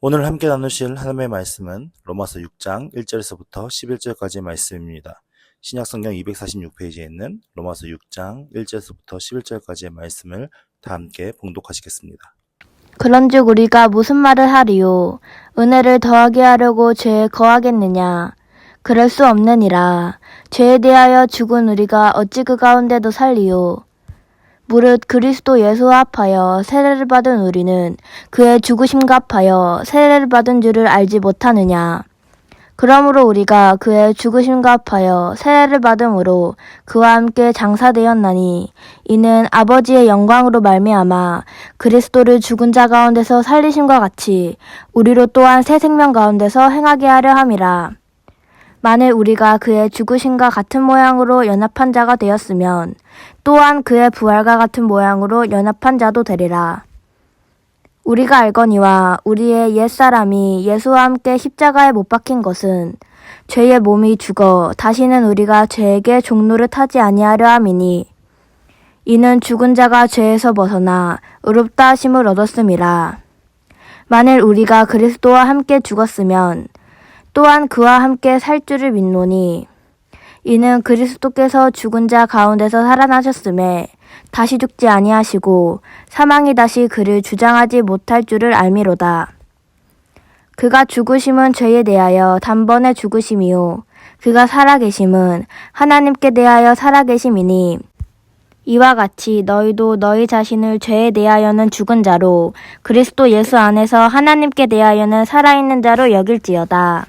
오늘 함께 나누실 하나님의 말씀은 로마서 6장 1절에서부터 11절까지의 말씀입니다. 신약성경 246페이지에 있는 로마서 6장 1절에서부터 11절까지의 말씀을 다 함께 봉독하시겠습니다. 그런즉 우리가 무슨 말을 하리요? 은혜를 더하게 하려고 죄에 거하겠느냐? 그럴 수 없느니라. 죄에 대하여 죽은 우리가 어찌 그 가운데도 살리요? 무릇 그리스도 예수와 합하여 세례를 받은 우리는 그의 죽으심과 합하여 세례를 받은 줄을 알지 못하느냐? 그러므로 우리가 그의 죽으심과 합하여 세례를 받음으로 그와 함께 장사되었나니 이는 아버지의 영광으로 말미암아 그리스도를 죽은 자 가운데서 살리심과 같이 우리로 또한 새 생명 가운데서 행하게 하려 함이라. 만일 우리가 그의 죽으심과 같은 모양으로 연합한 자가 되었으면 또한 그의 부활과 같은 모양으로 연합한 자도 되리라. 우리가 알거니와 우리의 옛사람이 예수와 함께 십자가에 못 박힌 것은 죄의 몸이 죽어 다시는 우리가 죄에게 종노릇하지 아니하려 함이니 이는 죽은 자가 죄에서 벗어나 의롭다 하심을 얻었음이라. 만일 우리가 그리스도와 함께 죽었으면 또한 그와 함께 살 줄을 믿노니 이는 그리스도께서 죽은 자 가운데서 살아나셨음에 다시 죽지 아니하시고 사망이 다시 그를 주장하지 못할 줄을 알미로다. 그가 죽으심은 죄에 대하여 단번에 죽으심이요 그가 살아계심은 하나님께 대하여 살아계심이니 이와 같이 너희도 너희 자신을 죄에 대하여는 죽은 자로 그리스도 예수 안에서 하나님께 대하여는 살아있는 자로 여길지어다.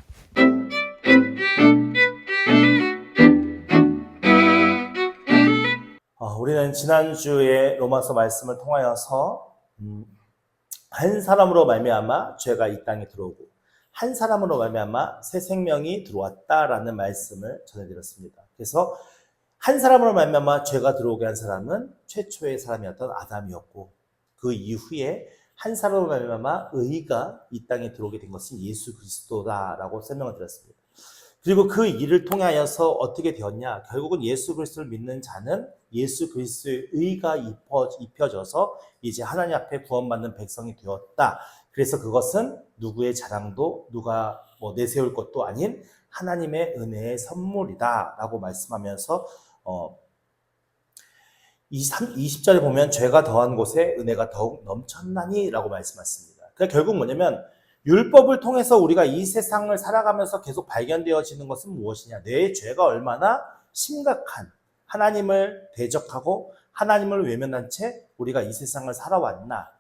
우리는 지난주에 로마서 말씀을 통하여서 한 사람으로 말미암아 죄가 이 땅에 들어오고 한 사람으로 말미암아 새 생명이 들어왔다라는 말씀을 전해드렸습니다. 그래서 한 사람으로 말미암아 죄가 들어오게 한 사람은 최초의 사람이었던 아담이었고 그 이후에 한 사람으로 말미암아 의가 이 땅에 들어오게 된 것은 예수 그리스도다라고 설명을 드렸습니다. 그리고 그 일을 통하여서 어떻게 되었냐? 결국은 예수 그리스도를 믿는 자는 예수 그리스도의 의가 입혀져서 이제 하나님 앞에 구원받는 백성이 되었다. 그래서 그것은 누구의 자랑도 누가 내세울 것도 아닌 하나님의 은혜의 선물이다라고 말씀하면서 20절에 보면 죄가 더한 곳에 은혜가 더욱 넘쳤나니라고 말씀하셨습니다. 그러니까 결국 뭐냐면 율법을 통해서 우리가 이 세상을 살아가면서 계속 발견되어지는 것은 무엇이냐? 내 죄가 얼마나 심각한 하나님을 대적하고 하나님을 외면한 채 우리가 이 세상을 살아왔나?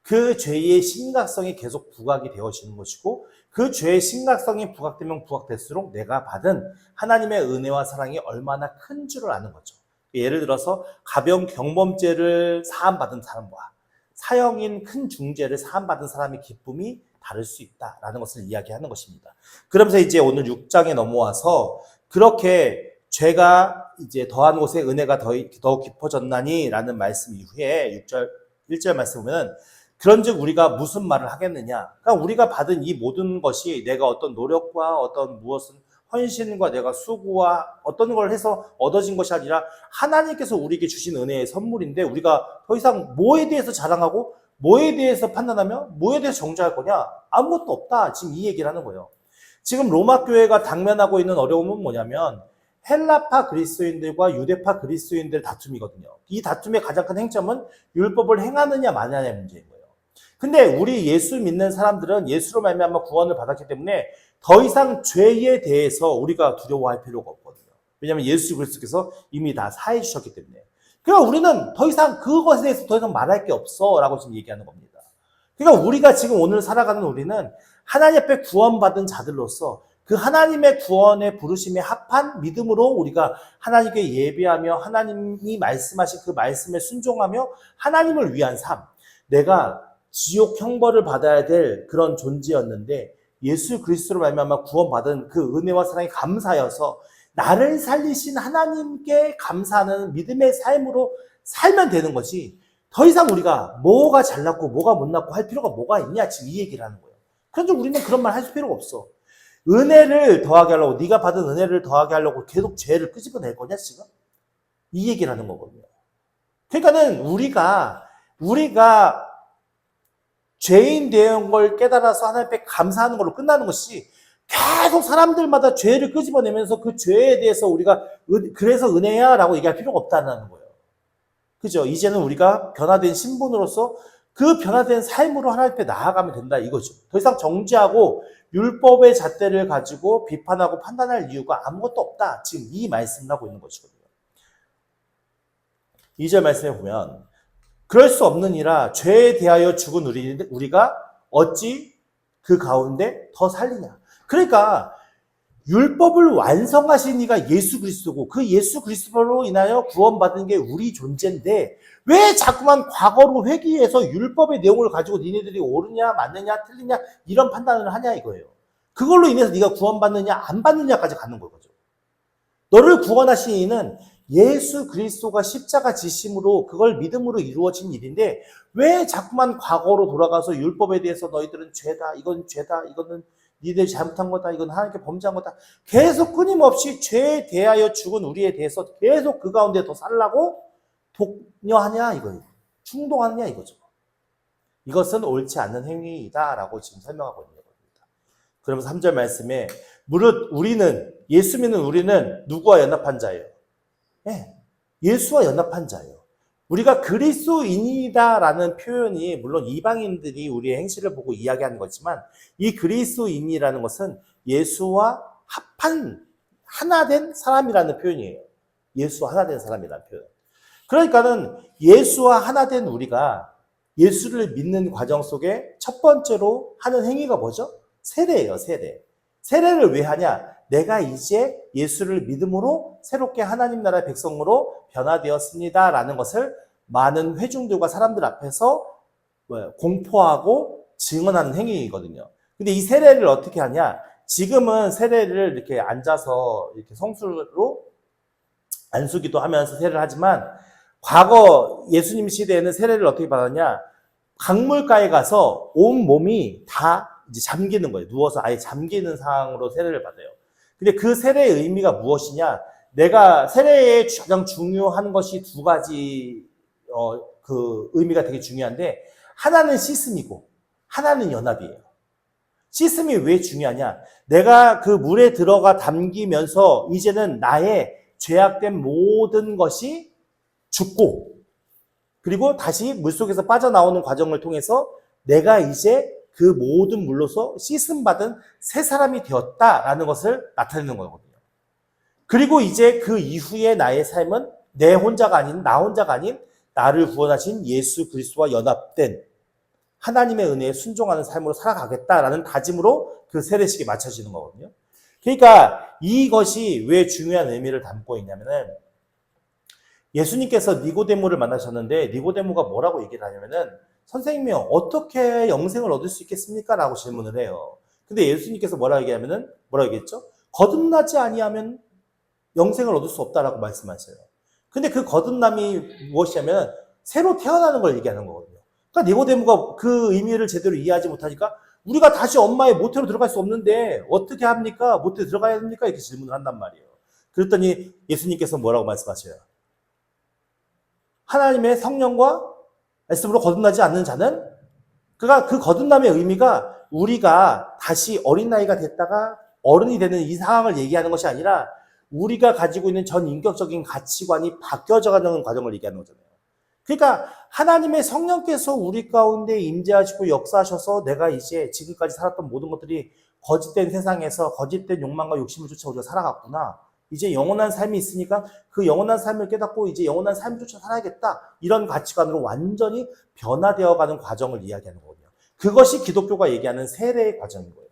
그 죄의 심각성이 계속 부각이 되어지는 것이고 그 죄의 심각성이 부각되면 부각될수록 내가 받은 하나님의 은혜와 사랑이 얼마나 큰 줄을 아는 거죠. 예를 들어서 가벼운 경범죄를 사함받은 사람과 사형인 큰 중죄를 사함받은 사람의 기쁨이 다를 수 있다라는 것을 이야기하는 것입니다. 그러면서 이제 오늘 6장에 넘어와서 그렇게 죄가 이제 더한 곳에 은혜가 더욱 깊어졌나니라는 말씀 이후에 1절 말씀 보면 그런즉 우리가 무슨 말을 하겠느냐? 그러니까 우리가 받은 이 모든 것이 내가 어떤 노력과 어떤 무엇은 헌신과 내가 수고와 어떤 걸 해서 얻어진 것이 아니라 하나님께서 우리에게 주신 은혜의 선물인데 우리가 더 이상 뭐에 대해서 자랑하고 뭐에 대해서 판단하며 뭐에 대해서 정죄할 거냐? 아무것도 없다. 지금 이 얘기를 하는 거예요. 지금 로마 교회가 당면하고 있는 어려움은 뭐냐면 헬라파 그리스도인들과 유대파 그리스도인들의 다툼이거든요. 이 다툼의 가장 큰 행점은 율법을 행하느냐 마냐의 문제인 거예요. 근데 우리 예수 믿는 사람들은 예수로 말미암아 구원을 받았기 때문에 더 이상 죄에 대해서 우리가 두려워할 필요가 없거든요. 왜냐하면 예수 그리스도께서 이미 다 사해 주셨기 때문에. 그러니까 우리는 더 이상 그것에 대해서 더 이상 말할 게 없어 라고 지금 얘기하는 겁니다. 그러니까 우리가 지금 오늘 살아가는 우리는 하나님 앞에 구원받은 자들로서 그 하나님의 구원의 부르심에 합한 믿음으로 우리가 하나님께 예배하며 하나님이 말씀하신 그 말씀에 순종하며 하나님을 위한 삶, 내가 지옥 형벌을 받아야 될 그런 존재였는데 예수 그리스도로 말미암아 구원받은 그 은혜와 사랑이 감사여서 나를 살리신 하나님께 감사하는 믿음의 삶으로 살면 되는 거지 더 이상 우리가 뭐가 잘났고 뭐가 못났고 할 필요가 뭐가 있냐 지금 이 얘기를 하는 거예요. 그런데 우리는 그런 말 할 필요가 없어. 은혜를 더하게 하려고 네가 받은 은혜를 더하게 하려고 계속 죄를 끄집어낼 거냐 지금? 이 얘기를 하는 거거든요. 그러니까는 우리가 죄인 되는 걸 깨달아서 하나님께 감사하는 걸로 끝나는 것이 계속 사람들마다 죄를 끄집어내면서 그 죄에 대해서 우리가 그래서 은혜야 라고 얘기할 필요가 없다는 거예요. 그죠? 이제는 우리가 변화된 신분으로서 그 변화된 삶으로 하나님 앞에 나아가면 된다 이거죠. 더 이상 정죄하고 율법의 잣대를 가지고 비판하고 판단할 이유가 아무것도 없다. 지금 이 말씀을 하고 있는 것이거든요. 2절 말씀에 보면 그럴 수 없느니라 죄에 대하여 죽은 우리가 어찌 그 가운데 더 살리냐. 그러니까 율법을 완성하신 이가 예수 그리스도고 그 예수 그리스도로 인하여 구원받은 게 우리 존재인데 왜 자꾸만 과거로 회귀해서 율법의 내용을 가지고 니네들이 옳으냐 맞느냐 틀리냐 이런 판단을 하냐 이거예요. 그걸로 인해서 네가 구원받느냐 안 받느냐까지 가는 거죠. 너를 구원하신 이는 예수 그리스도가 십자가 지심으로 그걸 믿음으로 이루어진 일인데 왜 자꾸만 과거로 돌아가서 율법에 대해서 너희들은 죄다 이건 죄다 이거는 니들 잘못한 거다 이건 하나님께 범죄한 거다 계속 끊임없이 죄에 대하여 죽은 우리에 대해서 계속 그 가운데 더 살라고 독려하냐 이거예요. 충동하느냐 이거죠. 이것은 옳지 않는 행위이다라고 지금 설명하고 있는 겁니다. 그러면서 3절 말씀에 무릇 우리는 예수 믿는 우리는 누구와 연합한 자예요? 네, 예수와 연합한 자예요. 우리가 그리스도인이다라는 표현이 물론 이방인들이 우리의 행실을 보고 이야기하는 거지만 이 그리스도인이라는 것은 예수와 합한 하나 된 사람이라는 표현이에요. 예수와 하나 된 사람이라는 표현. 그러니까는 예수와 하나 된 우리가 예수를 믿는 과정 속에 첫 번째로 하는 행위가 뭐죠? 세례예요, 세례. 세례를 왜 하냐? 내가 이제 예수를 믿음으로 새롭게 하나님 나라의 백성으로 변화되었습니다라는 것을 많은 회중들과 사람들 앞에서 공포하고 증언하는 행위이거든요. 근데 이 세례를 어떻게 하냐? 지금은 세례를 이렇게 앉아서 이렇게 성수로 안수기도 하면서 세례를 하지만 과거 예수님 시대에는 세례를 어떻게 받았냐? 강물가에 가서 온 몸이 다 이제 잠기는 거예요. 누워서 아예 잠기는 상황으로 세례를 받아요. 근데 그 세례의 의미가 무엇이냐? 내가 세례에 가장 중요한 것이 두 가지 그 의미가 되게 중요한데 하나는 씻음이고 하나는 연합이에요. 씻음이 왜 중요하냐? 내가 그 물에 들어가 담기면서 이제는 나의 죄악된 모든 것이 죽고 그리고 다시 물속에서 빠져나오는 과정을 통해서 내가 이제 그 모든 물로서 씻음받은 새 사람이 되었다라는 것을 나타내는 거거든요. 그리고 이제 그 이후에 나의 삶은 내 혼자가 아닌 나 혼자가 아닌 나를 구원하신 예수 그리스도와 연합된 하나님의 은혜에 순종하는 삶으로 살아가겠다라는 다짐으로 그 세례식이 맞춰지는 거거든요. 그러니까 이것이 왜 중요한 의미를 담고 있냐면은 예수님께서 니고데모를 만나셨는데 니고데모가 뭐라고 얘기를 하냐면은 선생님이요 어떻게 영생을 얻을 수 있겠습니까? 라고 질문을 해요. 근데 예수님께서 뭐라고 얘기했죠? 거듭나지 아니하면 영생을 얻을 수 없다라고 말씀하셔요. 근데 그 거듭남이 무엇이냐면 새로 태어나는 걸 얘기하는 거거든요. 그러니까 니고데모가 그 의미를 제대로 이해하지 못하니까 우리가 다시 엄마의 모태로 들어갈 수 없는데 어떻게 합니까? 모태로 들어가야 됩니까? 이렇게 질문을 한단 말이에요. 그랬더니 예수님께서 뭐라고 말씀하셔요? 하나님의 성령과 말씀으로 거듭나지 않는 자는 그러니까 그 거듭남의 의미가 우리가 다시 어린 나이가 됐다가 어른이 되는 이 상황을 얘기하는 것이 아니라 우리가 가지고 있는 전 인격적인 가치관이 바뀌어져가는 과정을 얘기하는 거잖아요. 그러니까 하나님의 성령께서 우리 가운데 임재하시고 역사하셔서 내가 이제 지금까지 살았던 모든 것들이 거짓된 세상에서 거짓된 욕망과 욕심을 쫓아 우리가 살아갔구나. 이제 영원한 삶이 있으니까 그 영원한 삶을 깨닫고 이제 영원한 삶을 쫓아 살아야겠다. 이런 가치관으로 완전히 변화되어가는 과정을 이야기하는 거거든요. 그것이 기독교가 얘기하는 세례의 과정인 거예요.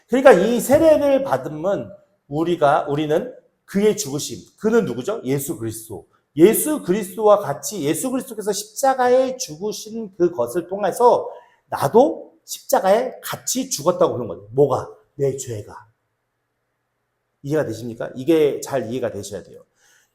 그러니까 이 세례를 받으면 우리는 그의 죽으심, 그는 누구죠? 예수 그리스도. 예수 그리스도와 같이 예수 그리스도께서 십자가에 죽으신 그것을 통해서 나도 십자가에 같이 죽었다고 그런 거예요. 뭐가? 내 죄가. 이해가 되십니까? 이게 잘 이해가 되셔야 돼요.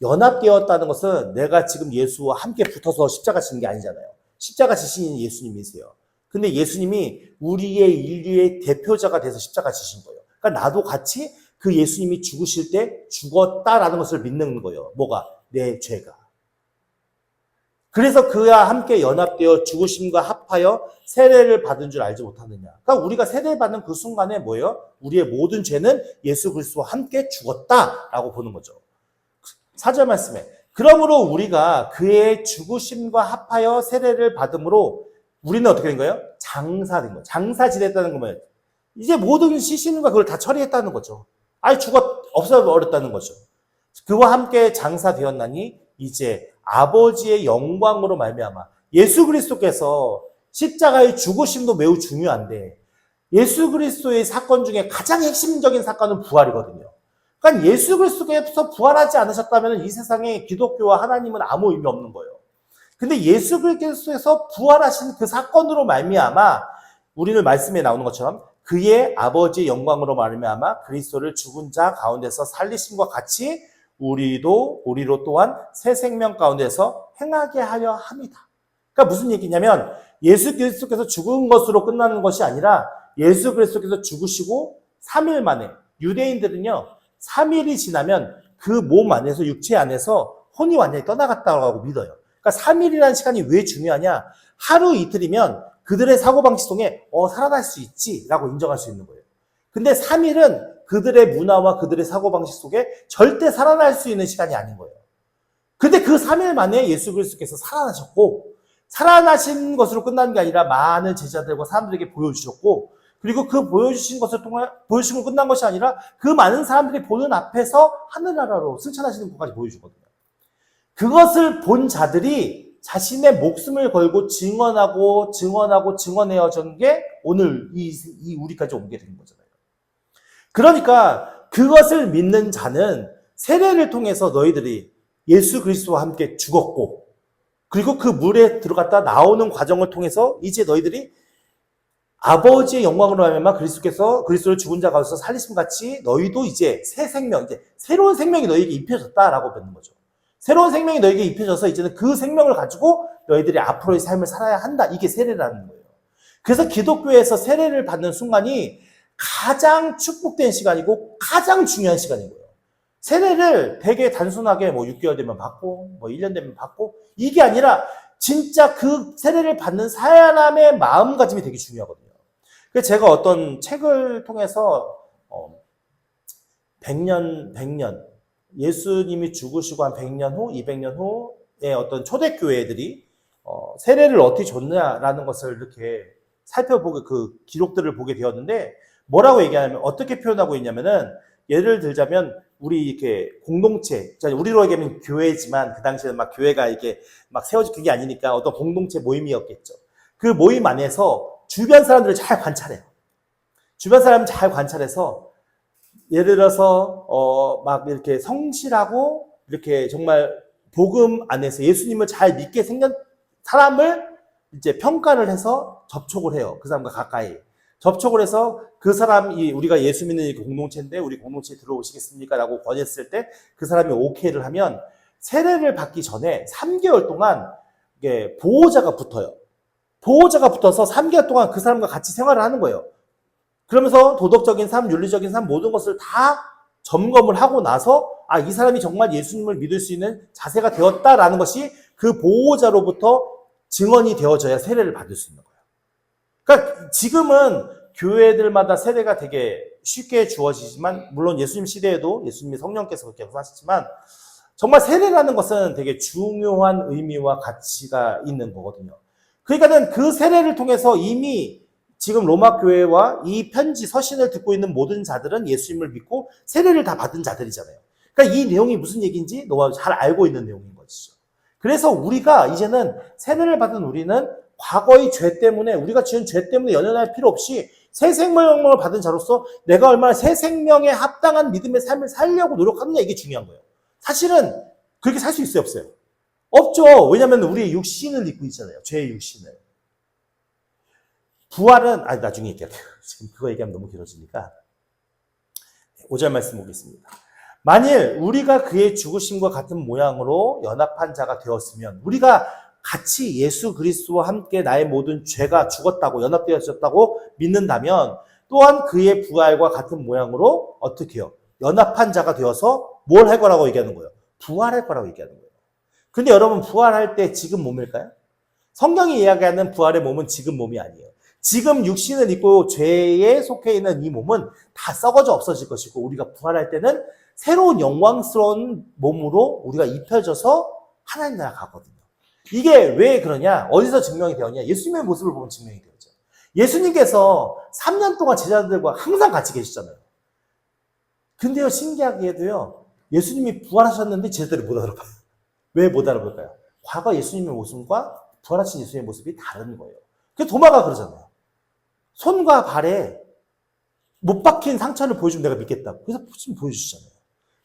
연합되었다는 것은 내가 지금 예수와 함께 붙어서 십자가 지는 게 아니잖아요. 십자가 지신 예수님이세요. 근데 예수님이 우리의 인류의 대표자가 돼서 십자가 지신 거예요. 그러니까 나도 같이 그 예수님이 죽으실 때 죽었다라는 것을 믿는 거예요. 뭐가? 내 죄가. 그래서 그와 함께 연합되어 죽으심과 합하여 세례를 받은 줄 알지 못하느냐. 그러니까 우리가 세례를 받는 그 순간에 뭐예요? 우리의 모든 죄는 예수 그리스도와 함께 죽었다라고 보는 거죠. 4절 말씀에 그러므로 우리가 그의 죽으심과 합하여 세례를 받음으로 우리는 어떻게 된 거예요? 장사된 거예요. 장사지됐다는 건 뭐예요? 이제 모든 시신과 그걸 다 처리했다는 거죠. 아예 없어버렸다는 거죠. 그와 함께 장사되었나니 이제 아버지의 영광으로 말미암아 예수 그리스도께서 십자가의 죽으심도 매우 중요한데 예수 그리스도의 사건 중에 가장 핵심적인 사건은 부활이거든요. 그러니까 예수 그리스도께서 부활하지 않으셨다면 이 세상에 기독교와 하나님은 아무 의미 없는 거예요. 근데 예수 그리스도께서 부활하신 그 사건으로 말미암아 우리는 말씀에 나오는 것처럼 그의 아버지의 영광으로 말미암아 그리스도를 죽은 자 가운데서 살리심과 같이 우리로 또한 새 생명 가운데서 행하게 하려 합니다. 그러니까 무슨 얘기냐면 예수 그리스도께서 죽은 것으로 끝나는 것이 아니라 예수 그리스도께서 죽으시고 3일 만에 유대인들은요 3일이 지나면 그 몸 안에서 육체 안에서 혼이 완전히 떠나갔다고 믿어요. 그러니까 3일이라는 시간이 왜 중요하냐? 하루 이틀이면 그들의 사고방식 속에 살아날 수 있지라고 인정할 수 있는 거예요. 근데 3일은 그들의 문화와 그들의 사고방식 속에 절대 살아날 수 있는 시간이 아닌 거예요. 근데 그 3일 만에 예수 그리스도께서 살아나셨고 살아나신 것으로 끝나는 게 아니라 많은 제자들과 사람들에게 보여주셨고 그리고 그 보여주신 것을 통해 보여주신 건 끝난 것이 아니라 그 많은 사람들이 보는 앞에서 하늘나라로 승천하시는 것까지 보여주거든요. 그것을 본 자들이 자신의 목숨을 걸고 증언해야 준 게 오늘 이 우리까지 오게 된 거잖아요. 그러니까 그것을 믿는 자는 세례를 통해서 너희들이 예수 그리스도와 함께 죽었고 그리고 그 물에 들어갔다 나오는 과정을 통해서 이제 너희들이 아버지의 영광으로 말미암아 그리스도를 죽은 자 가운데서 살리심 같이 너희도 이제 새 생명, 이제 새로운 생명이 너희에게 입혀졌다라고 뵙는 거죠. 새로운 생명이 너희에게 입혀져서 이제는 그 생명을 가지고 너희들이 앞으로의 삶을 살아야 한다. 이게 세례라는 거예요. 그래서 기독교에서 세례를 받는 순간이 가장 축복된 시간이고 가장 중요한 시간인 거예요. 세례를 되게 단순하게 6개월 되면 받고 1년 되면 받고 이게 아니라 진짜 그 세례를 받는 사람의 마음가짐이 되게 중요하거든요. 그래서 제가 어떤 책을 통해서 100년 예수님이 죽으시고 한 100년 후, 200년 후에 어떤 초대교회들이 세례를 어떻게 줬냐라는 것을 이렇게 살펴보게 그 기록들을 보게 되었는데 뭐라고 얘기하냐면 어떻게 표현하고 있냐면은 예를 들자면 우리 이렇게 공동체, 우리로 얘기하면 교회지만 그 당시에는 막 교회가 이렇게 막 세워진 그게 아니니까 어떤 공동체 모임이었겠죠. 그 모임 안에서 주변 사람들을 잘 관찰해요. 주변 사람을 잘 관찰해서 예를 들어서 막 이렇게 성실하고 이렇게 정말 복음 안에서 예수님을 잘 믿게 생긴 사람을 이제 평가를 해서 접촉을 해요. 그 사람과 가까이. 접촉을 해서 그 사람이 우리가 예수 믿는 공동체인데 우리 공동체에 들어오시겠습니까? 라고 권했을 때 그 사람이 오케이를 하면 세례를 받기 전에 3개월 동안 이게 보호자가 붙어요. 보호자가 붙어서 3개월 동안 그 사람과 같이 생활을 하는 거예요. 그러면서 도덕적인 삶, 윤리적인 삶 모든 것을 다 점검을 하고 나서 이 사람이 정말 예수님을 믿을 수 있는 자세가 되었다라는 것이 그 보호자로부터 증언이 되어져야 세례를 받을 수 있는 거예요. 그러니까 지금은 교회들마다 세례가 되게 쉽게 주어지지만 물론 예수님 시대에도 예수님의 성령께서 그렇게 하시지만 정말 세례라는 것은 되게 중요한 의미와 가치가 있는 거거든요. 그러니까는 그 세례를 통해서 이미 지금 로마 교회와 이 편지 서신을 듣고 있는 모든 자들은 예수님을 믿고 세례를 다 받은 자들이잖아요. 그러니까 이 내용이 무슨 얘기인지 너가 잘 알고 있는 내용인 것이죠. 그래서 우리가 이제는 세례를 받은 우리는 과거의 죄 때문에 우리가 지은 죄 때문에 연연할 필요 없이 새 생명을 받은 자로서 내가 얼마나 새 생명에 합당한 믿음의 삶을 살려고 노력하느냐 이게 중요한 거예요. 사실은 그렇게 살 수 있어요, 없어요? 없죠. 왜냐하면 우리의 육신을 입고 있잖아요. 죄의 육신을. 부활은 나중에 얘기할게요. 지금 그거 얘기하면 너무 길어지니까 5절 말씀 보겠습니다. 만일 우리가 그의 죽으심과 같은 모양으로 연합한 자가 되었으면 우리가 같이 예수 그리스도와 함께 나의 모든 죄가 죽었다고 연합되어졌다고 믿는다면 또한 그의 부활과 같은 모양으로 어떻게 해요? 연합한 자가 되어서 뭘 할 거라고 얘기하는 거예요? 부활할 거라고 얘기하는 거예요. 근데 여러분 부활할 때 지금 몸일까요? 성경이 이야기하는 부활의 몸은 지금 몸이 아니에요. 지금 육신을 입고 죄에 속해 있는 이 몸은 다 썩어져 없어질 것이고 우리가 부활할 때는 새로운 영광스러운 몸으로 우리가 입혀져서 하나님 나라 가거든요. 이게 왜 그러냐? 어디서 증명이 되었냐? 예수님의 모습을 보면 증명이 되었죠. 예수님께서 3년 동안 제자들과 항상 같이 계시잖아요. 근데요, 신기하게도요, 예수님이 부활하셨는데 제자들이 못 알아봐요. 왜 못 알아볼까요? 과거 예수님의 모습과 부활하신 예수님의 모습이 다른 거예요. 그래서 도마가 그러잖아요. 손과 발에 못 박힌 상처를 보여주면 내가 믿겠다고. 그래서 지금 보여주시잖아요.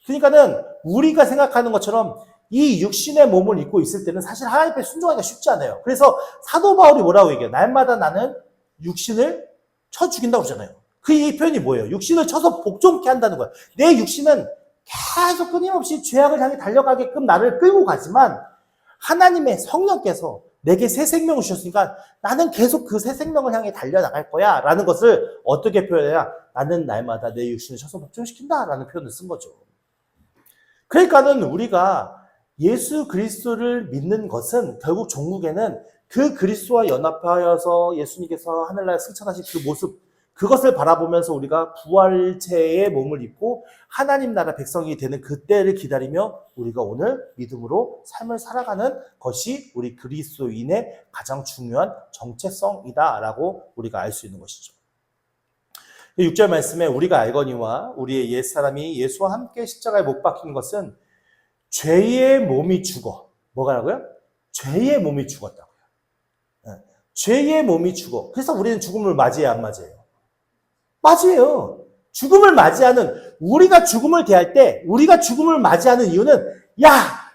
그러니까는 우리가 생각하는 것처럼 이 육신의 몸을 입고 있을 때는 사실 하나님 앞에 순종하기가 쉽지 않아요. 그래서 사도 바울이 뭐라고 얘기해요? 날마다 나는 육신을 쳐 죽인다고 그러잖아요. 그 이 표현이 뭐예요? 육신을 쳐서 복종케 한다는 거예요. 내 육신은 계속 끊임없이 죄악을 향해 달려가게끔 나를 끌고 가지만 하나님의 성령께서 내게 새 생명을 주셨으니까 나는 계속 그 새 생명을 향해 달려나갈 거야 라는 것을 어떻게 표현해야 나는 날마다 내 육신을 쳐서 복종시킨다 라는 표현을 쓴 거죠. 그러니까는 우리가 예수 그리스도를 믿는 것은 결국 종국에는 그 그리스도와 연합하여서 예수님께서 하늘나라에 승천하신 그 모습, 그것을 바라보면서 우리가 부활체의 몸을 입고 하나님 나라 백성이 되는 그때를 기다리며 우리가 오늘 믿음으로 삶을 살아가는 것이 우리 그리스도인의 가장 중요한 정체성이다라고 우리가 알 수 있는 것이죠. 6절 말씀에 우리가 알거니와 우리의 옛사람이 예수와 함께 십자가에 못 박힌 것은 죄의 몸이 죽어. 뭐가라고요? 죄의 몸이 죽었다고요. 죄의 몸이 죽어. 그래서 우리는 죽음을 맞이해야 안 맞이해요? 맞이해요. 죽음을 맞이하는, 우리가 죽음을 대할 때, 우리가 죽음을 맞이하는 이유는,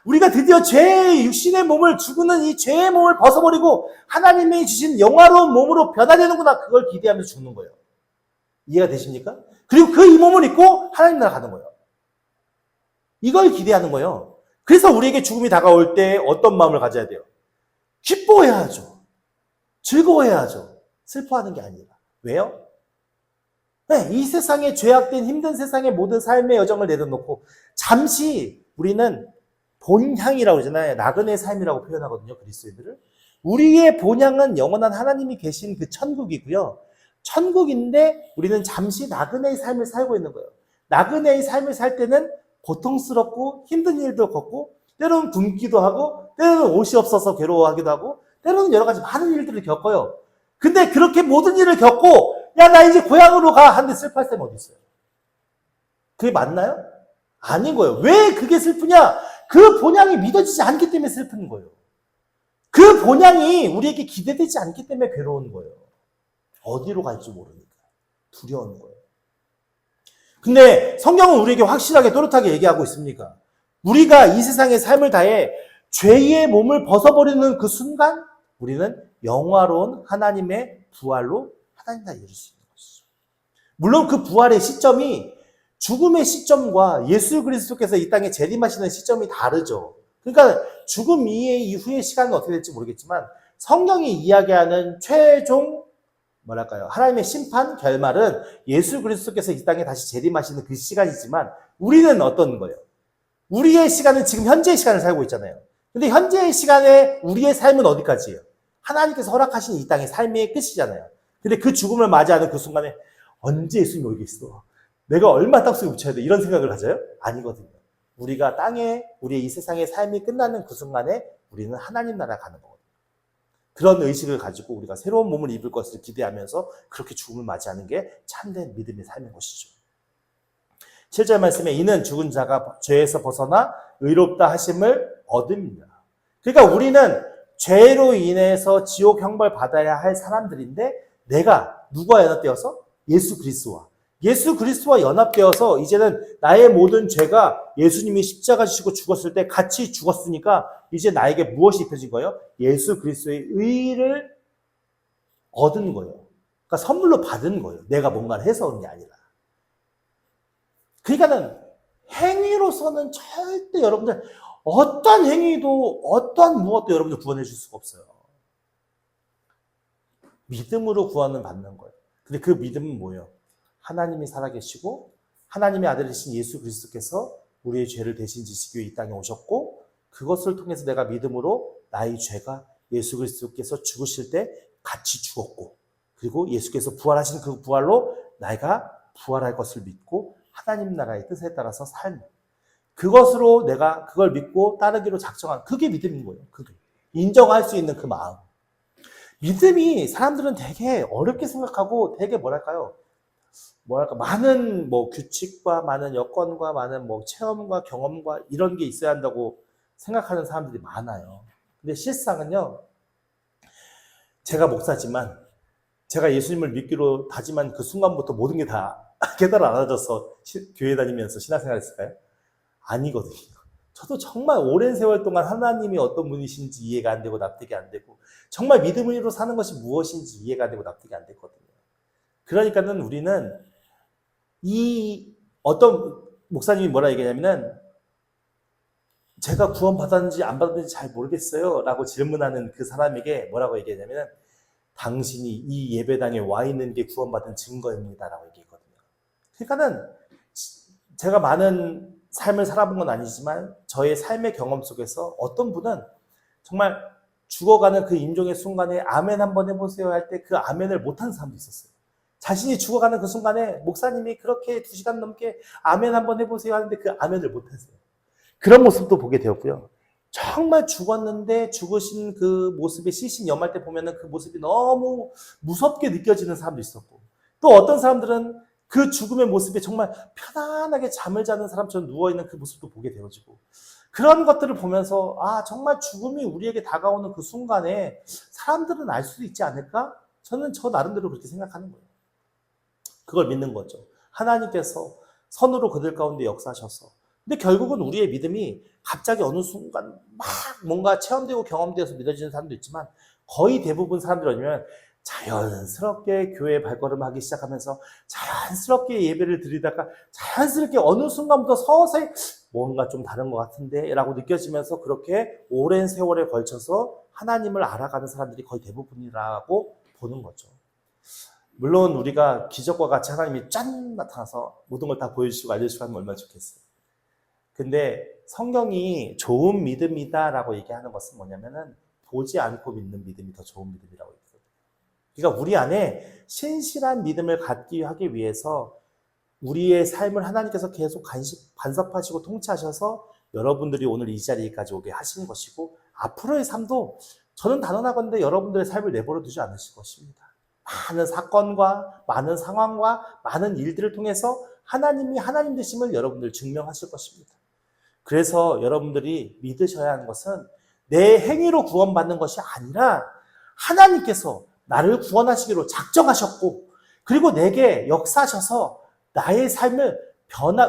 우리가 드디어 죄의 육신의 몸을, 죽는 이 죄의 몸을 벗어버리고 하나님이 주신 영화로운 몸으로 변화되는구나. 그걸 기대하면서 죽는 거예요. 이해가 되십니까? 그리고 그 이 몸을 입고 하나님 나라 가는 거예요. 이걸 기대하는 거예요. 그래서 우리에게 죽음이 다가올 때 어떤 마음을 가져야 돼요? 기뻐해야죠. 즐거워해야죠. 슬퍼하는 게 아니라. 왜요? 네, 이 세상에 죄악된 힘든 세상의 모든 삶의 여정을 내려놓고 잠시 우리는 본향이라고 그러잖아요. 나그네 삶이라고 표현하거든요. 그리스도인들을. 우리의 본향은 영원한 하나님이 계신 그 천국이고요. 천국인데 우리는 잠시 나그네의 삶을 살고 있는 거예요. 나그네의 삶을 살 때는 고통스럽고 힘든 일도 겪고 때로는 굶기도 하고 때로는 옷이 없어서 괴로워하기도 하고 때로는 여러 가지 많은 일들을 겪어요. 근데 그렇게 모든 일을 겪고 나 이제 고향으로 가 하는데 슬퍼할 사람이 어디 있어요? 그게 맞나요? 아닌 거예요. 왜 그게 슬프냐? 그 본향이 믿어지지 않기 때문에 슬픈 거예요. 그 본향이 우리에게 기대되지 않기 때문에 괴로운 거예요. 어디로 갈지 모르니까 두려운 거예요. 근데 성경은 우리에게 확실하게 또렷하게 얘기하고 있습니까? 우리가 이 세상의 삶을 다해 죄의 몸을 벗어버리는 그 순간 우리는 영화로운 하나님의 부활로 하나님 나라에 이룰 수 있는 것이죠. 물론 그 부활의 시점이 죽음의 시점과 예수 그리스도께서 이 땅에 재림하시는 시점이 다르죠. 그러니까 죽음 이후의 시간은 어떻게 될지 모르겠지만 성경이 이야기하는 최종 하나님의 심판, 결말은 예수 그리스도께서 이 땅에 다시 재림하시는 그 시간이지만 우리는 어떤 거예요? 우리의 시간은 지금 현재의 시간을 살고 있잖아요. 근데 현재의 시간에 우리의 삶은 어디까지예요? 하나님께서 허락하신 이 땅의 삶의 끝이잖아요. 근데 그 죽음을 맞이하는 그 순간에 언제 예수님이 오겠어? 내가 얼마 땅속에 묻혀야 돼? 이런 생각을 가져요? 아니거든요. 우리가 땅에, 우리의 이 세상의 삶이 끝나는 그 순간에 우리는 하나님 나라 가는 거거든요. 그런 의식을 가지고 우리가 새로운 몸을 입을 것을 기대하면서 그렇게 죽음을 맞이하는 게 참된 믿음의 삶인 것이죠. 7절 말씀에 이는 죽은 자가 죄에서 벗어나 의롭다 하심을 얻습니다. 그러니까 우리는 죄로 인해서 지옥 형벌 받아야 할 사람들인데 내가 누구와 연합되어서? 예수 그리스도와 연합되어서 이제는 나의 모든 죄가 예수님이 십자가 지시고 죽었을 때 같이 죽었으니까 이제 나에게 무엇이 입혀진 거예요? 예수 그리스도의 의를 얻은 거예요. 그러니까 선물로 받은 거예요. 내가 뭔가를 해서 얻은 게 아니라. 그러니까는 행위로서는 절대 여러분들 어떤 행위도 어떤 무엇도 여러분들 구원해 줄 수가 없어요. 믿음으로 구원을 받는 거예요. 근데 그 믿음은 뭐예요? 하나님이 살아계시고 하나님의 아들이신 예수 그리스도께서 우리의 죄를 대신 지시기 위해 이 땅에 오셨고 그것을 통해서 내가 믿음으로 나의 죄가 예수 그리스도께서 죽으실 때 같이 죽었고, 그리고 예수께서 부활하신 그 부활로 내가 부활할 것을 믿고 하나님 나라의 뜻에 따라서 살면, 그것으로 내가 그걸 믿고 따르기로 작정한, 그게 믿음인 거예요. 그게 인정할 수 있는 그 마음. 믿음이 사람들은 되게 어렵게 생각하고 되게 뭐랄까 많은 규칙과 많은 여건과 많은 체험과 경험과 이런 게 있어야 한다고 생각하는 사람들이 많아요. 근데 실상은요, 제가 목사지만 제가 예수님을 믿기로 다짐한 그 순간부터 모든 게 다 깨달아 알아져서 교회 다니면서 신앙생활 했을까요? 아니거든요. 저도 정말 오랜 세월 동안 하나님이 어떤 분이신지 이해가 안 되고 납득이 안 되고, 정말 믿음으로 사는 것이 무엇인지 이해가 안 되고 납득이 안 됐거든요. 그러니까는 우리는 어떤 목사님이 뭐라 얘기하냐면은, 제가 구원받았는지 안 받았는지 잘 모르겠어요 라고 질문하는 그 사람에게 뭐라고 얘기하냐면은, 당신이 이 예배당에 와 있는 게 구원받은 증거입니다 라고 얘기했거든요. 그러니까는 제가 많은 삶을 살아본 건 아니지만 저의 삶의 경험 속에서 어떤 분은 정말 죽어가는 그 임종의 순간에 아멘 한번 해보세요 할 때 그 아멘을 못하는 사람도 있었어요. 자신이 죽어가는 그 순간에 목사님이 그렇게 2시간 넘게 아멘 한번 해보세요 하는데 그 아멘을 못했어요. 그런 모습도 보게 되었고요. 정말 죽었는데 죽으신 그 모습에 시신 염할 때 보면은 그 모습이 너무 무섭게 느껴지는 사람도 있었고, 또 어떤 사람들은 그 죽음의 모습에 정말 편안하게 잠을 자는 사람처럼 누워있는 그 모습도 보게 되어지고, 그런 것들을 보면서 정말 죽음이 우리에게 다가오는 그 순간에 사람들은 알 수도 있지 않을까? 저는 저 나름대로 그렇게 생각하는 거예요. 그걸 믿는 거죠. 하나님께서 선으로 그들 가운데 역사하셔서. 근데 결국은 우리의 믿음이 갑자기 어느 순간 막 뭔가 체험되고 경험되어서 믿어지는 사람도 있지만, 거의 대부분 사람들은 자연스럽게 교회에 발걸음하기 시작하면서 자연스럽게 예배를 드리다가 자연스럽게 어느 순간부터 서서히 뭔가 좀 다른 것 같은데 라고 느껴지면서 그렇게 오랜 세월에 걸쳐서 하나님을 알아가는 사람들이 거의 대부분이라고 보는 거죠. 물론 우리가 기적과 같이 하나님이 짠 나타나서 모든 걸 다 보여주시고 알려주시고 하면 얼마나 좋겠어요. 근데 성경이 좋은 믿음이다 라고 얘기하는 것은 뭐냐면은, 보지 않고 믿는 믿음이 더 좋은 믿음이라고 얘기해요. 그러니까 우리 안에 신실한 믿음을 갖기 하기 위해서 우리의 삶을 하나님께서 계속 간섭하시고 통치하셔서 여러분들이 오늘 이 자리까지 오게 하시는 것이고, 앞으로의 삶도 저는 단언하건대 여러분들의 삶을 내버려 두지 않으실 것입니다. 많은 사건과 많은 상황과 많은 일들을 통해서 하나님이 하나님 되심을 여러분들 증명하실 것입니다. 그래서 여러분들이 믿으셔야 하는 것은 내 행위로 구원받는 것이 아니라 하나님께서 나를 구원하시기로 작정하셨고, 그리고 내게 역사하셔서 나의 삶을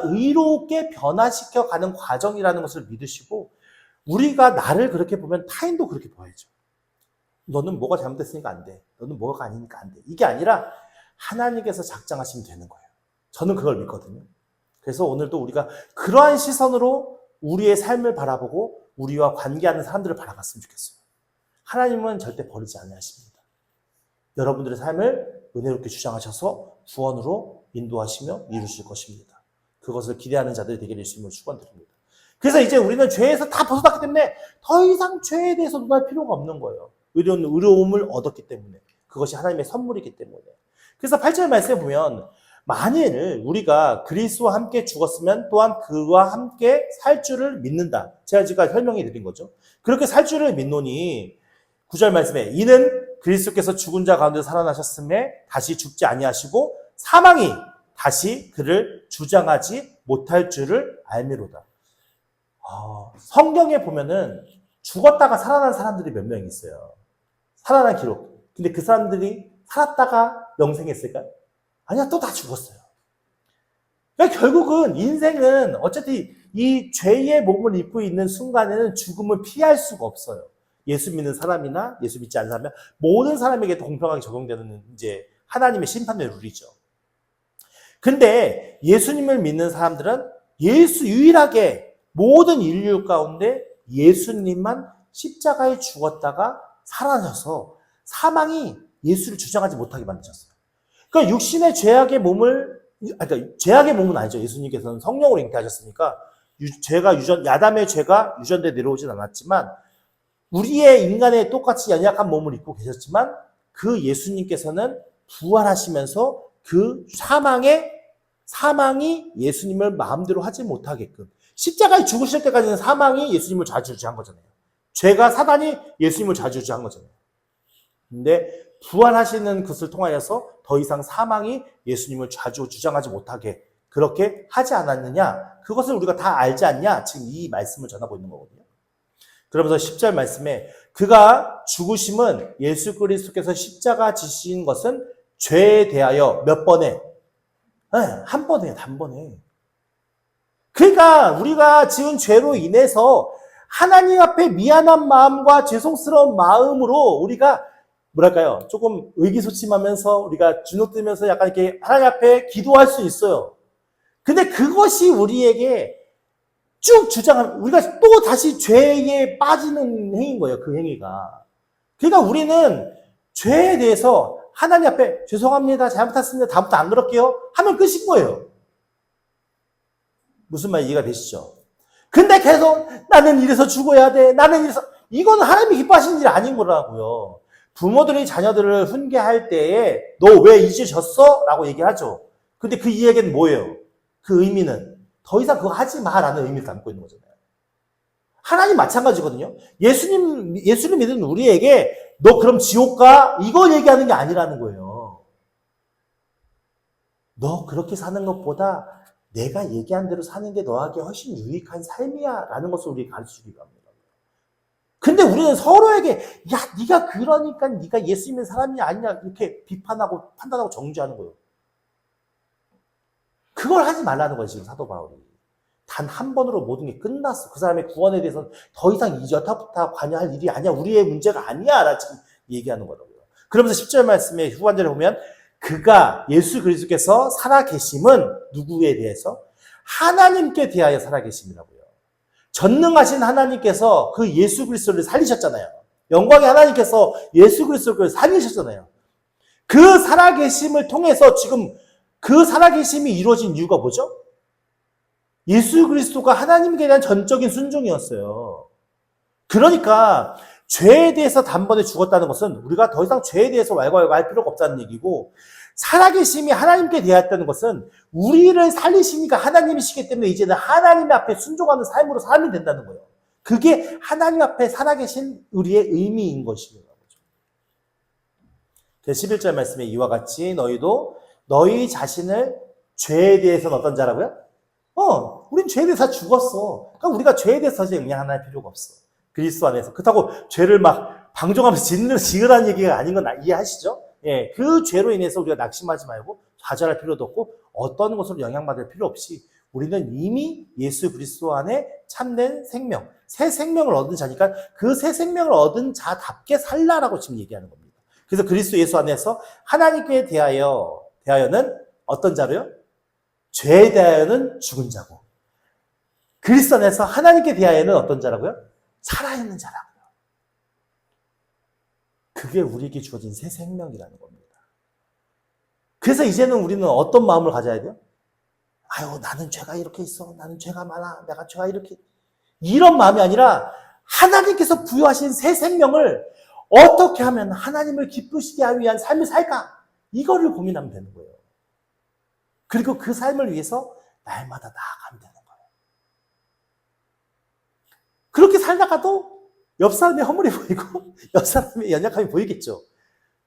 의롭게 변화시켜 가는 과정이라는 것을 믿으시고, 우리가 나를 그렇게 보면 타인도 그렇게 보여야죠. 너는 뭐가 잘못됐으니까 안 돼. 너는 뭐가 아니니까 안 돼. 이게 아니라 하나님께서 작정하시면 되는 거예요. 저는 그걸 믿거든요. 그래서 오늘도 우리가 그러한 시선으로 우리의 삶을 바라보고 우리와 관계하는 사람들을 바라봤으면 좋겠어요. 하나님은 절대 버리지 않으십니다. 여러분들의 삶을 은혜롭게 주장하셔서 구원으로 인도하시며 이루실 것입니다. 그것을 기대하는 자들이 되게 되시면 축원드립니다. 그래서 이제 우리는 죄에서 다 벗어났기 때문에 더 이상 죄에 대해서 논할 필요가 없는 거예요. 의로움을 얻었기 때문에. 그것이 하나님의 선물이기 때문에. 그래서 8절 말씀에 보면, 만일 우리가 그리스도와 함께 죽었으면 또한 그와 함께 살 줄을 믿는다. 제가 지금 설명해 드린 거죠. 그렇게 살 줄을 믿노니, 9절 말씀에 이는 그리스도께서 죽은 자 가운데 살아나셨음에 다시 죽지 아니하시고 사망이 다시 그를 주장하지 못할 줄을 알미로다. 성경에 보면은 죽었다가 살아난 사람들이 몇 명 있어요. 살아난 기록. 근데 그 사람들이 살았다가 영생했을까요? 아니야, 또 다 죽었어요. 그러니까 결국은 인생은 어차피 이 죄의 몸을 입고 있는 순간에는 죽음을 피할 수가 없어요. 예수 믿는 사람이나 예수 믿지 않는 사람이나 모든 사람에게 공평하게 적용되는 이제 하나님의 심판의 룰이죠. 근데 예수님을 믿는 사람들은 유일하게 모든 인류 가운데 예수님만 십자가에 죽었다가 살아나셔서 사망이 예수를 주장하지 못하게 만드셨어요. 그러니까 육신의 죄악의 몸은 아니죠. 예수님께서는 성령으로 잉태하셨으니까 야담의 죄가 유전돼 내려오진 않았지만 우리의 인간의 똑같이 연약한 몸을 입고 계셨지만 그 예수님께서는 부활하시면서 그 사망이 예수님을 마음대로 하지 못하게끔 십자가에 죽으실 때까지는 사망이 예수님을 좌지우지한 거잖아요. 죄가 사단이 예수님을 좌지우지한 거잖아요. 근데 부활하시는 것을 통하여서 더 이상 사망이 예수님을 좌지우지하지 못하게 그렇게 하지 않았느냐? 그것을 우리가 다 알지 않냐? 지금 이 말씀을 전하고 있는 거거든요. 그러면서 10절 말씀에 그가 죽으심은 예수 그리스도께서 십자가 지신 것은 죄에 대하여 몇 번에? 네, 한 번에, 단번에. 그러니까 우리가 지은 죄로 인해서 하나님 앞에 미안한 마음과 죄송스러운 마음으로 우리가 뭐랄까요? 조금 의기소침하면서 우리가 주눅들면서 약간 이렇게 하나님 앞에 기도할 수 있어요. 근데 그것이 우리에게 쭉 우리가 또 다시 죄에 빠지는 행위인 거예요. 그 행위가. 그러니까 우리는 죄에 대해서 하나님 앞에 죄송합니다. 잘못했습니다. 다음부터 안 그럴게요. 하면 끝인 거예요. 무슨 말 이해가 되시죠? 근데 계속 나는 이래서 죽어야 돼. 나는 이래서 이거는 하나님이 기뻐하시는 일 아닌 거라고요. 부모들이 자녀들을 훈계할 때에 너 왜 잊으셨어? 라고 얘기하죠. 근데 그 이야기는 뭐예요? 그 의미는 더 이상 그거 하지 마라는 의미를 담고 있는 거잖아요. 하나님 마찬가지거든요. 예수를 믿는 우리에게 너 그럼 지옥 가? 이거 얘기하는 게 아니라는 거예요. 너 그렇게 사는 것보다 내가 얘기한 대로 사는 게 너에게 훨씬 유익한 삶이야 라는 것을 우리에게 가르쳐주기로 합니다. 근데 우리는 서로에게 야 네가 그러니까 네가 예수 믿는 사람이 아니냐 이렇게 비판하고 판단하고 정죄하는 거예요. 그걸 하지 말라는 거예요. 지금 사도 바울이. 단 한 번으로 모든 게 끝났어. 그 사람의 구원에 대해서는 더 이상 여타부타 관여할 일이 아니야. 우리의 문제가 아니야 라 지금 얘기하는 거라고요. 그러면서 10절 말씀에 후반절에 보면 그가 예수 그리스도께서 살아계심은 누구에 대해서? 하나님께 대하여 살아계심이라고요. 전능하신 하나님께서 그 예수 그리스도를 살리셨잖아요. 영광의 하나님께서 예수 그리스도를 살리셨잖아요. 그 살아계심을 통해서 지금 그 살아계심이 이루어진 이유가 뭐죠? 예수 그리스도가 하나님께 대한 전적인 순종이었어요. 그러니까 죄에 대해서 단번에 죽었다는 것은 우리가 더 이상 죄에 대해서 왈가왈부 할 필요가 없다는 얘기고 살아계심이 하나님께 대하였다는 것은 우리를 살리시니까 하나님이시기 때문에 이제는 하나님 앞에 순종하는 삶으로 살면 된다는 거예요. 그게 하나님 앞에 살아계신 우리의 의미인 것이에요. 그래서 11절 말씀에 이와 같이 너희도 너희 자신을 죄에 대해서는 어떤 자라고요? 우린 죄에 대해서 다 죽었어. 그러니까 우리가 죄에 대해서 영향할 필요가 없어. 그리스도 안에서. 그렇다고 죄를 막 방종하면서 지으라는 얘기가 아닌 건 이해하시죠? 예, 그 죄로 인해서 우리가 낙심하지 말고 좌절할 필요도 없고 어떤 것으로 영향받을 필요 없이 우리는 이미 예수 그리스도 안에 참된 생명, 새 생명을 얻은 자니까 그 새 생명을 얻은 자답게 살라라고 지금 얘기하는 겁니다. 그래서 그리스도 예수 안에서 하나님께 대하여는 어떤 자로요? 죄에 대하여는 죽은 자고 그리스도 안에서 하나님께 대하여는 어떤 자라고요? 살아있는 자라고요. 그게 우리에게 주어진 새 생명이라는 겁니다. 그래서 이제는 우리는 어떤 마음을 가져야 돼요? 아유, 나는 죄가 이렇게 있어. 나는 죄가 많아. 내가 죄가 이렇게. 이런 마음이 아니라 하나님께서 부여하신 새 생명을 어떻게 하면 하나님을 기쁘시게 하기 위한 삶을 살까? 이거를 고민하면 되는 거예요. 그리고 그 삶을 위해서 날마다 나아가면 되는 거예요. 그렇게 살다가도 옆 사람이 허물이 보이고 옆 사람의 연약함이 보이겠죠.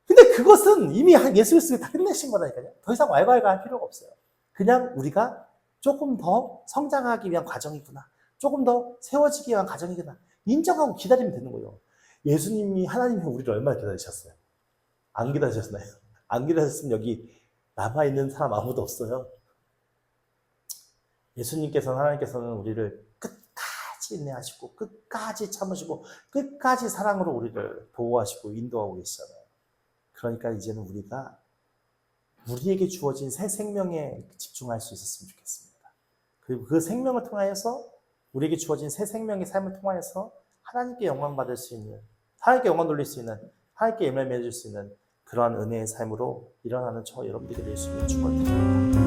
근데 그것은 이미 예수 그리스도가 다 끝내신 거라니까요. 더 이상 왈가왈부 할 필요가 없어요. 그냥 우리가 조금 더 성장하기 위한 과정이구나. 조금 더 세워지기 위한 과정이구나. 인정하고 기다리면 되는 거예요. 예수님이 하나님이 우리를 얼마나 기다리셨어요? 안 기다리셨나요? 안 기다리셨으면 여기 남아있는 사람 아무도 없어요. 예수님께서는 하나님께서는 우리를 끝까지 인내하시고 끝까지 참으시고 끝까지 사랑으로 우리를 보호하시고 인도하고 계시잖아요. 그러니까 이제는 우리가 우리에게 주어진 새 생명에 집중할 수 있었으면 좋겠습니다. 그리고 그 생명을 통하여서 우리에게 주어진 새 생명의 삶을 통하여서 하나님께 영광 받을 수 있는, 하나님께 영광 돌릴 수 있는, 하나님께 예물 맺을 수 있는 그러한 은혜의 삶으로 일어나는 저 여러분들에게 될 수 있는 축원을 드립니다.